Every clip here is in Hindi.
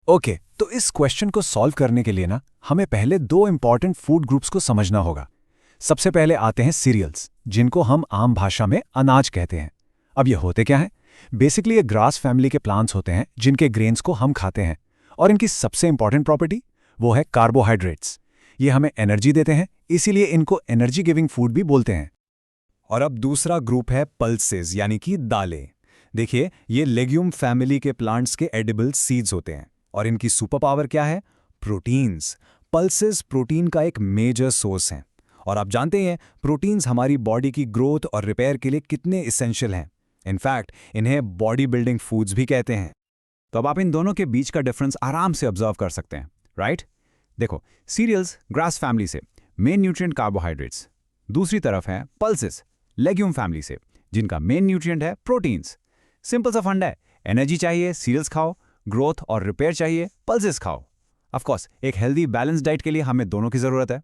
ओके, तो इस क्वेश्चन को सॉल्व करने के लिए ना हमें पहले दो इंपॉर्टेंट फूड ग्रुप्स को समझना होगा। सबसे पहले आते हैं सीरियल्स, जिनको हम आम भाषा में अनाज कहते हैं। अब ये होते क्या हैं? बेसिकली ये ग्रास फैमिली के प्लांट्स होते हैं जिनके ग्रेन्स को हम खाते हैं, और इनकी सबसे इंपॉर्टेंट प्रॉपर्टी वो है कार्बोहाइड्रेट्स। ये हमें एनर्जी देते हैं, इसीलिए इनको एनर्जी गिविंग फूड भी बोलते हैं। और अब दूसरा ग्रुप है पल्सेस यानी कि दालें। देखिए, ये लेग्यूम फैमिली के प्लांट्स के एडिबल सीड्स होते हैं और इनकी सुपर पावर क्या है? प्रोटीन्स। पल्सेस प्रोटीन का एक मेजर सोर्स हैं और आप जानते हैं प्रोटीन्स हमारी बॉडी की ग्रोथ और रिपेयर के लिए कितने इसेंशियल हैं। इनफैक्ट इन्हें बॉडी बिल्डिंग फूड्स भी कहते हैं। तो अब आप इन दोनों के बीच का डिफरेंस आराम से ऑब्जर्व कर सकते हैं, राइट? देखो, सीरियल्स ग्रास फैमिली से मेन न्यूट्रिएंट कार्बोहाइड्रेट्स, दूसरी तरफ है पल्सेस लेग्यूम फैमिली से जिनका मेन न्यूट्रिएंट है प्रोटीन्स। सिंपल सा फंडा है, एनर्जी चाहिए सीरियल्स खाओ, ग्रोथ और रिपेयर चाहिए पल्सेस खाओ। ऑफ कोर्स एक हेल्दी बैलेंस डाइट के लिए हमें दोनों की जरूरत है।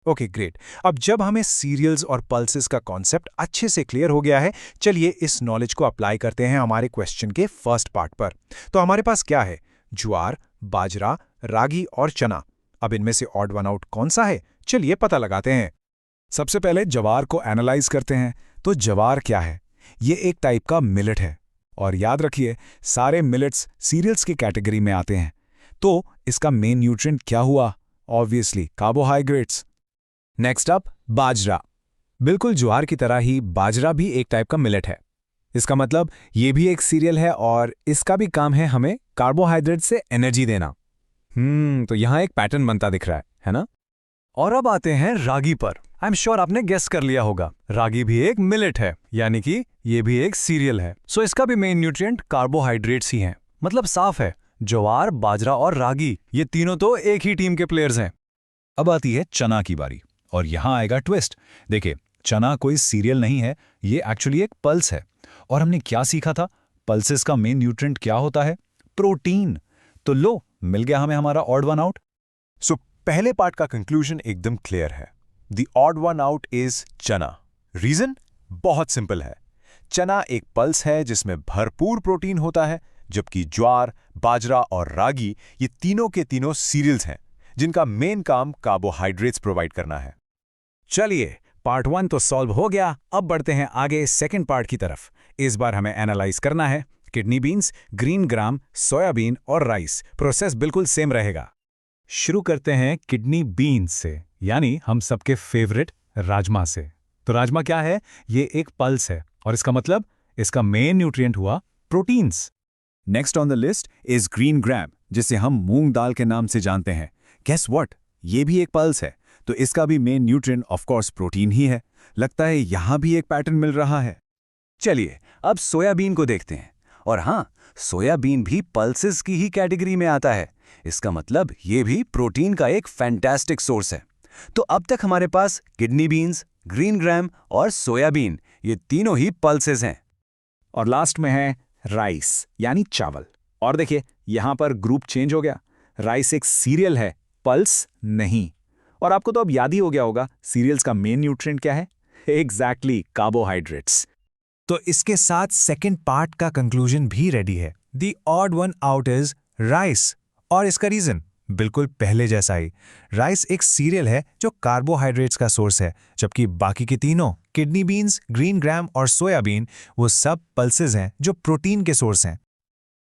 Okay great. अब जब हमें सीरियल्स और पल्सेस का कॉन्सेप्ट अच्छे से क्लियर हो गया है, चलिए इस नॉलेज को अप्लाई करते हैं हमारे क्वेश्चन के फर्स्ट पार्ट पर। तो हमारे पास क्या है? ज्वार, बाजरा, रागी और चना। अब इनमें से ऑड वन आउट कौन सा है? चलिए पता लगाते हैं। सबसे पहले ज्वार को एनालाइज करते हैं। तो ज्वार क्या है? ये एक टाइप का मिलेट है, और याद रखिए सारे मिलेट्स सीरियल्स की कैटेगरी में आते हैं। तो इसका मेन न्यूट्रिएंट क्या हुआ? Obviously carbohydrates. नेक्स्ट अप बाजरा। बिल्कुल ज्वार की तरह ही बाजरा भी एक टाइप का मिलेट है। इसका मतलब ये भी एक सीरियल है और इसका भी काम है हमें कार्बोहाइड्रेट से एनर्जी देना। तो यहां एक पैटर्न बनता दिख रहा है ना? और अब आते हैं रागी पर। आई एम श्योर आपने गेस कर लिया होगा, रागी भी एक मिलेट है, यानी कि ये भी एक सीरियल है। सो इसका भी मेन न्यूट्रिएंट कार्बोहाइड्रेट्स ही हैं। मतलब साफ है, ज्वार, बाजरा और रागी ये तीनों तो एक ही टीम के प्लेयर्स हैं। अब आती है चना की बारी, और यहां आएगा ट्विस्ट। देखिए, चना कोई सीरियल नहीं है, ये एक्चुअली एक पल्स है। और हमने क्या सीखा था? पल्सेस का मेन न्यूट्रिएंट क्या होता है? प्रोटीन। तो लो, मिल गया हमें हमारा ऑड वन आउट। सो पहले पार्ट का कंक्लूजन एकदम क्लियर है। The odd one out is चना। रीजन बहुत सिंपल है। चना एक पल्स है जिसमें भरपूर प्रोटीन होता है, जबकि ज्वार, बाजरा और रागी ये तीनों के तीनों सीरियल्स हैं जिनका मेन काम कार्बोहाइड्रेट्स प्रोवाइड करना है। चलिए, पार्ट 1 तो सॉल्व हो गया। अब बढ़ते हैं आगे सेकंड पार्ट की तरफ। इस बार हमें एनालाइज करना है kidney beans, green gram, soybean और राइस। प्रोसेस बिल्कुल सेम रहेगा। शुरू करते हैं किडनी बीन्स से, यानी हम सबके फेवरेट राजमा से। तो राजमा क्या है? ये एक पल्स है और इसका मतलब इसका मेन न्यूट्रिएंट हुआ proteins. Next on the list is green gram, जिसे हम मूंग दाल के नाम से जानते हैं। Guess what? ये भी एक पल्स है, तो इसका भी main nutrient of course protein ही है। लगता है यहां भी एक पैटर्न मिल रहा है। चलिए अब सोयाबीन को देखते हैं। और हाँ, सोयाबीन भी पल्सेस की ही कैटेगरी में आता है। इसका मतलब ये भी प्रोटीन का एक फैंटास्टिक सोर्स है। तो अब तक हमारे पास किडनी बीन्स, ग्रीन ग्राम और सोयाबीन ये तीनों ही पल्सेस हैं। और लास्ट में है राइस यानी चावल। और देखिए, यहां पर ग्रुप चेंज हो गया। राइस एक सीरियल है, पल्स नहीं। और आपको तो अब याद ही हो गया होगा सीरियल्स का मेन न्यूट्रिएंट क्या है? Exactly carbohydrates. तो इसके साथ सेकंड पार्ट का कंक्लूजन भी रेडी है। The odd one out is rice. और इसका रीजन बिल्कुल पहले जैसा ही। राइस एक सीरियल है जो कार्बोहाइड्रेट्स का सोर्स है, जबकि बाकी के तीनों किडनी बीन्स, ग्रीन ग्राम और सोयाबीन वो सब पल्सेस हैं जो प्रोटीन के सोर्स हैं।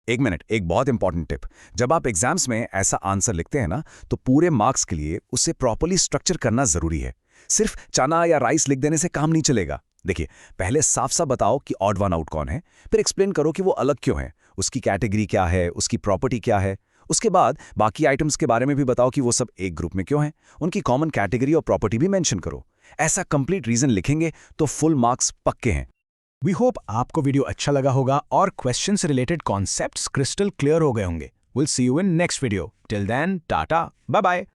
एक मिनट, एक बहुत इंपॉर्टेंट टिप। जब आप एग्जाम्स में ऐसा आंसर लिखते हैं ना, तो पूरे मार्क्स के लिए उसे प्रॉपर्ली स्ट्रक्चर करना जरूरी है। सिर्फ चना या राइस लिख देने से काम नहीं चलेगा। देखिए, पहले साफ साफ बताओ कि ऑड वन आउट कौन है, फिर एक्सप्लेन करो कि वो अलग क्यों है, उसकी कैटेगरी क्या है, उसकी प्रॉपर्टी क्या है। उसके बाद बाकी आइटम्स के बारे में भी बताओ कि वो सब एक ग्रुप में क्यों हैं, उनकी कॉमन कैटेगरी और प्रॉपर्टी भी मेंशन करो। ऐसा कंप्लीट रीजन लिखेंगे तो फुल मार्क्स पक्के हैं। वी होप आपको वीडियो अच्छा लगा होगा और क्वेश्चन से रिलेटेड कॉन्सेप्ट्स क्रिस्टल क्लियर हो गए होंगे। Will see you in next video. Till then, tata, bye bye.